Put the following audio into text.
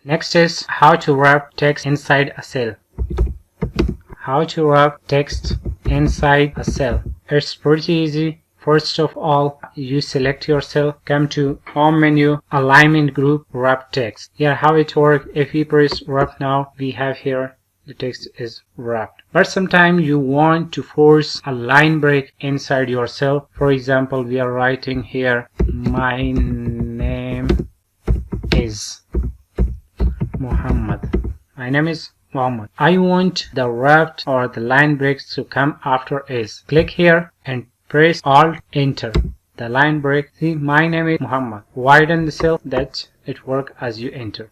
Next is how to wrap text inside a cell. How to wrap text inside a cell. It's pretty easy. First of all, you select your cell, come to Home menu, Alignment Group, Wrap Text. Here how it works, if we press Wrap Now, we have here the text is wrapped. But sometimes you want to force a line break inside your cell. For example, we are writing here, my name is Muhammad. My name is Muhammad. I want the wrapped or the line breaks to come after is. Click here and press Alt Enter. The line break, see, my name is Muhammad. Widen the cell that it work as you enter.